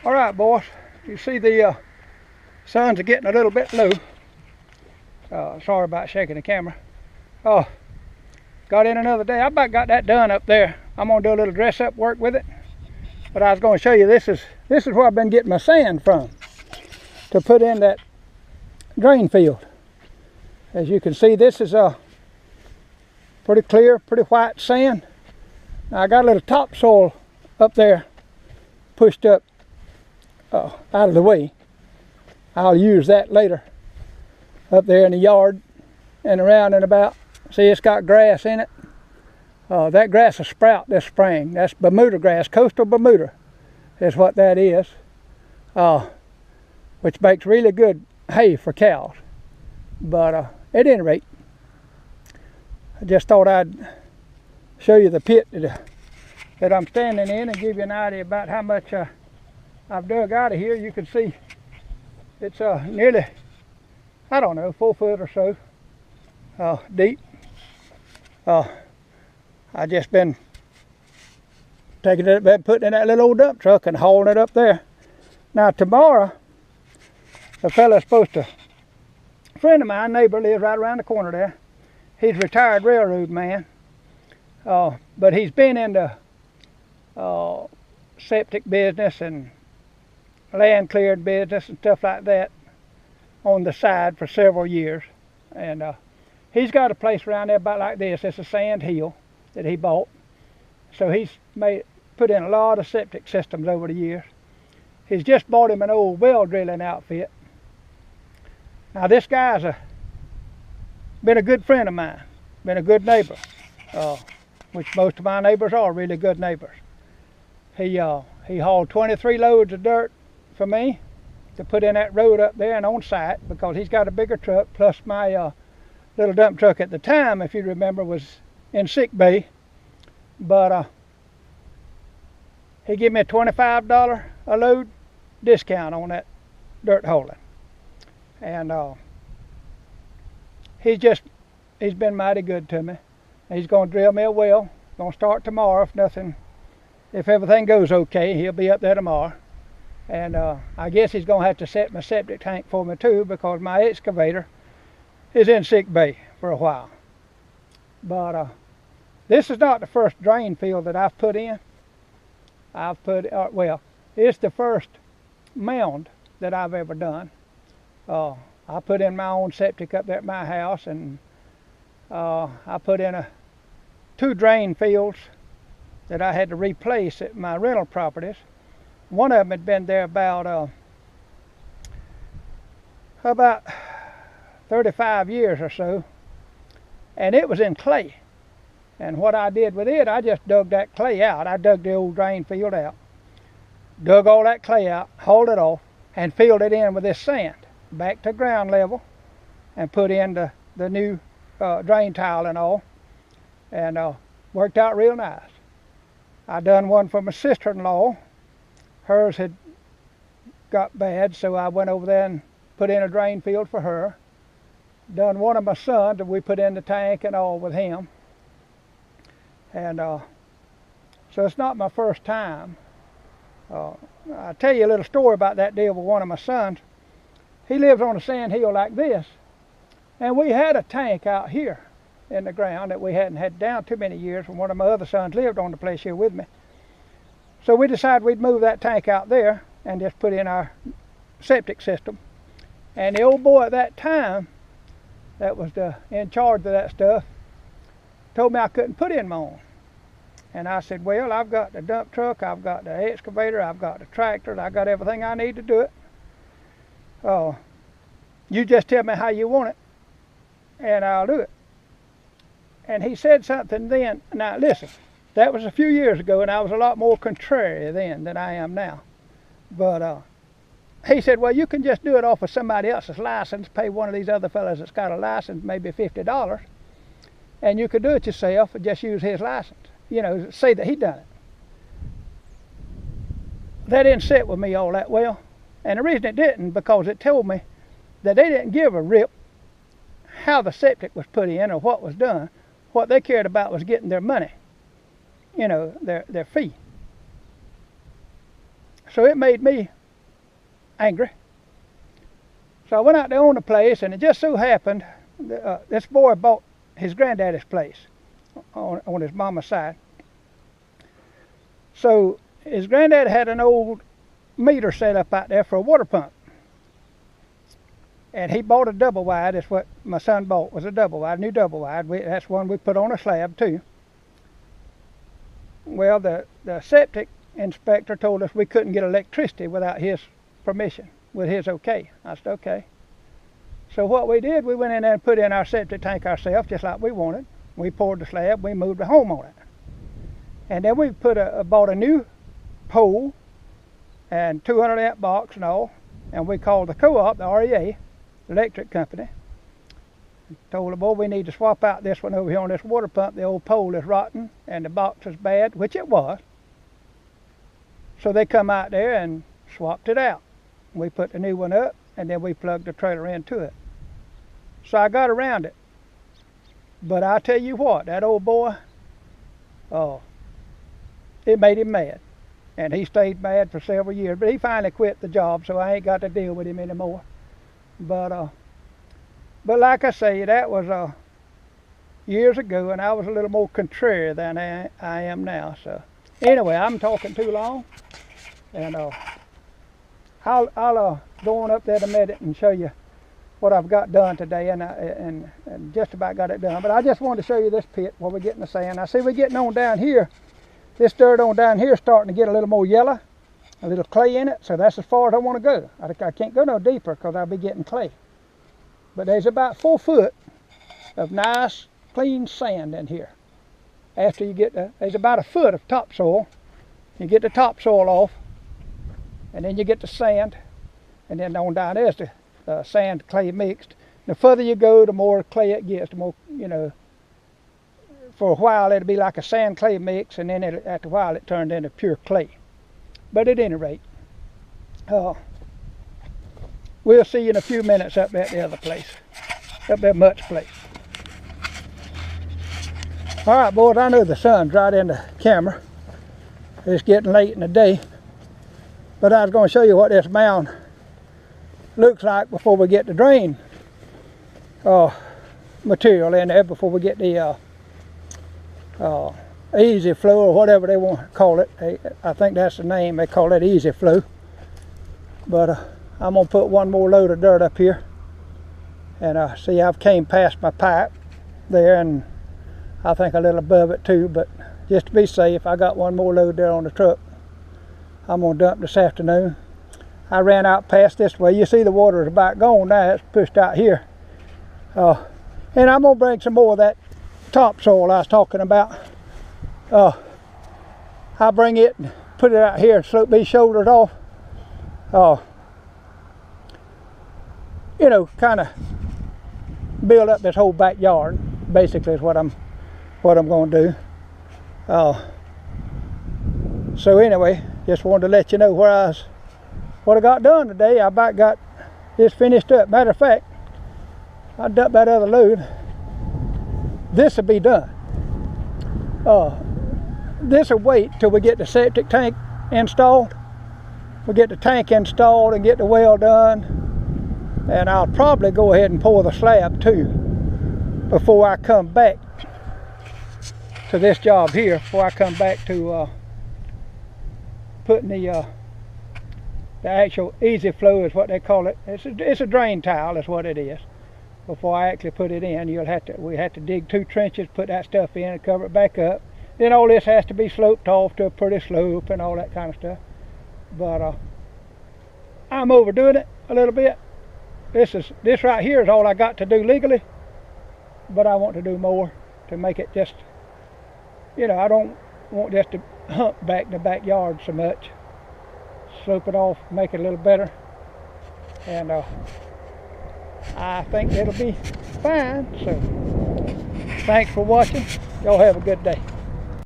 All right, boys. You see the suns are getting a little bit low. Sorry about shaking the camera. Oh, got in another day. I about got that done up there. I'm gonna do a little dress up work with it. But I was gonna show you this is where I've been getting my sand from to put in that drain field. As you can see, this is a pretty clear, pretty white sand. Now I got a little topsoil up there pushed up out of the way. I'll use that later up there in the yard and around and about. See, it's got grass in it. That grass will sprout this spring. That's Bermuda grass, coastal Bermuda is what that is, which makes really good hay for cows. But at any rate, I just thought I'd show you the pit that I'm standing in and give you an idea about how much I've dug out of here. You can see it's nearly, I don't know, 4 foot or so deep. I just been taking it up, putting it in that little old dump truck and hauling it up there. Now tomorrow, the fella's supposed to, a friend of mine, neighbor, lives right around the corner there. He's a retired railroad man, but he's been into septic business and land cleared business and stuff like that on the side for several years. And he's got a place around there about like this. It's a sand hill that he bought. So he's put in a lot of septic systems over the years. He's just bought him an old well drilling outfit. Now this guy's been a good friend of mine, been a good neighbor, which most of my neighbors are really good neighbors. He hauled 23 loads of dirt for me to put in that road up there and on site, because he's got a bigger truck, plus my little dump truck at the time, if you remember, was in sick bay. But he gave me a $25 a load discount on that dirt hauling. And he's been mighty good to me. He's going to drill me a well. Going to start tomorrow if everything goes okay. He'll be up there tomorrow. And I guess he's going to have to set my septic tank for me too, because my excavator is in sick bay for a while. But this is not the first drain field that I've put in. Well, it's the first mound that I've ever done. I put in my own septic up there at my house, and I put in 2 drain fields that I had to replace at my rental properties. One of them had been there about 35 years or so, and it was in clay. And what I did with it, I just dug that clay out. I dug the old drain field out, dug all that clay out, hauled it off, and filled it in with this sand back to ground level, and put in the new drain tile and all, and worked out real nice. I done one for my sister-in-law. Hers had got bad, so I went over there and put in a drain field for her. Done one of my sons, and we put in the tank and all with him. And so it's not my first time. I'll tell you a little story about that deal with one of my sons. He lives on a sand hill like this, and we had a tank out here in the ground that we hadn't had down too many years when one of my other sons lived on the place here with me. So we decided we'd move that tank out there and just put in our septic system. And the old boy at that time that was in charge of that stuff told me I couldn't put in my own. And I said, well, I've got the dump truck, I've got the excavator, I've got the tractor, I've got everything I need to do it. You just tell me how you want it, and I'll do it. And he said something then. Now listen, that was a few years ago, and I was a lot more contrary then than I am now. But he said, well, you can just do it off of somebody else's license, pay one of these other fellas that's got a license maybe $50, and you could do it yourself and just use his license. You know, say that he done it. That didn't sit with me all that well. And the reason it didn't, because it told me that they didn't give a rip how the septic was put in or what was done. What they cared about was getting their money, you know, their fee. So it made me angry. So I went out there on the place, and it just so happened this boy bought his granddaddy's place on his mama's side. So his granddad had an old meter set up out there for a water pump. And he bought a double wide. That's what my son bought, was a double wide, new double wide. That's one we put on a slab too. Well, the septic inspector told us we couldn't get electricity without his permission, with his okay. I said, okay. So what we did, we went in there and put in our septic tank ourselves, just like we wanted. We poured the slab, we moved the home on it. And then we bought a new pole and 200 amp box and all, and we called the co-op, the REA, electric company. Told them, boy, we need to swap out this one over here on this water pump. The old pole is rotten and the box is bad, which it was. So they come out there and swapped it out. We put the new one up, and then we plugged the trailer into it. So I got around it. But I tell you what, that old boy, oh, it made him mad. And he stayed mad for several years. But he finally quit the job, so I ain't got to deal with him anymore. But like I say, that was years ago, and I was a little more contrary than I am now. So anyway, I'm talking too long, and I'll go on up there in a minute and show you what I've got done today, and just about got it done. But I just wanted to show you this pit where we're getting the sand. I see we're getting on down here. This dirt on down here is starting to get a little more yellow, a little clay in it, so that's as far as I want to go. I can't go no deeper because I'll be getting clay. But there's about 4 foot of nice, clean sand in here. After you get there's about a foot of topsoil. You get the topsoil off, and then you get the sand, and then on down there's the sand clay mixed. The further you go, the more clay it gets, the more, you know, for a while it'll be like a sand clay mix, and then after a while it turned into pure clay. But at any rate, we'll see you in a few minutes up at the other place, up at Mutt's place. All right, boys, I know the sun's right in the camera. It's getting late in the day, but I was going to show you what this mound looks like before we get the drain material in there, before we get the easy flow, or whatever they want to call it. I think that's the name. They call it easy flow. But I'm going to put one more load of dirt up here. And see, I've came past my pipe there, and I think a little above it too. But just to be safe, I got one more load there on the truck. I'm going to dump this afternoon. I ran out past this way. You see the water is about gone now. It's pushed out here. And I'm going to bring some more of that topsoil I was talking about. I'll bring it and put it out here and slope these shoulders off. You know, kind of build up this whole backyard. Basically, is what I'm going to do. So anyway, just wanted to let you know what I got done today. I about got this finished up. Matter of fact, I dumped that other load. This will be done. This will wait till we get the septic tank installed. We'll get the tank installed and get the well done. And I'll probably go ahead and pour the slab too before I come back to this job here, before I come back to putting the actual easy flow is what they call it. It's a drain tile is what it is. Before I actually put it in, we have to dig 2 trenches, put that stuff in and cover it back up. Then all this has to be sloped off to a pretty slope and all that kind of stuff. But I'm overdoing it a little bit. This right here is all I got to do legally, but I want to do more to make it just, you know, I don't want just to hump back the backyard so much. Slope it off, make it a little better, and I think it'll be fine. So thanks for watching. Y'all have a good day.